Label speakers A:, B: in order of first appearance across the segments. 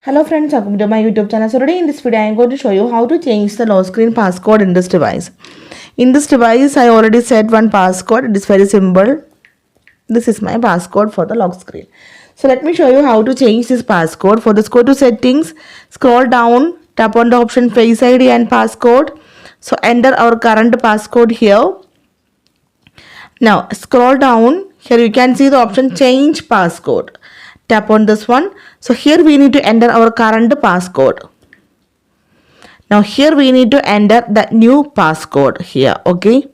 A: Hello friends, welcome to my YouTube channel. So today in this video I am going to show you how to change the lock screen passcode in this device. In this device I already set one passcode. It is very simple. This is my passcode for the lock screen. So let me show you how to change this passcode. For this, go to settings, scroll down, tap on the option Face ID and passcode. So enter our current passcode here. Now scroll down, here you can see the option change passcode. Tap on this one. So here we need to enter our current passcode. Now here we need to enter the new passcode here, okay?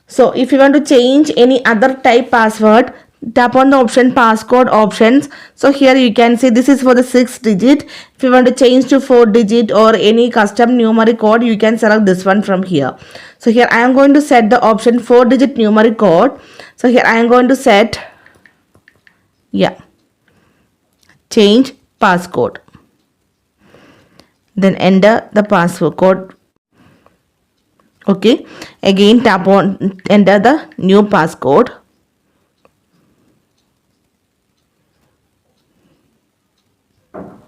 A: So if you want to change any other type password, tap on the option passcode options. So here you can see this is for the 6 digit. If you want to change to 4 digit or any custom numeric code, you can select this one from here. So here I am going to set the option 4 digit numeric code. So here I am going to set change passcode, then enter the password code. Okay, again tap on enter the new passcode.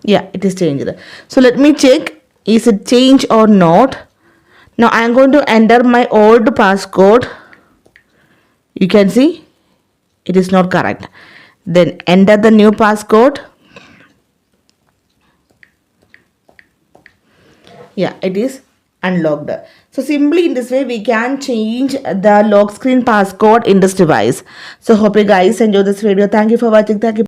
A: It is changed. So let me check, is it changed or not? Now I am going to enter my old passcode. You can see it is not correct. Then enter the new passcode. It is unlocked. So simply in this way we can change the lock screen passcode in this device. So hope you guys enjoy this video. Thank you for watching. Thank you.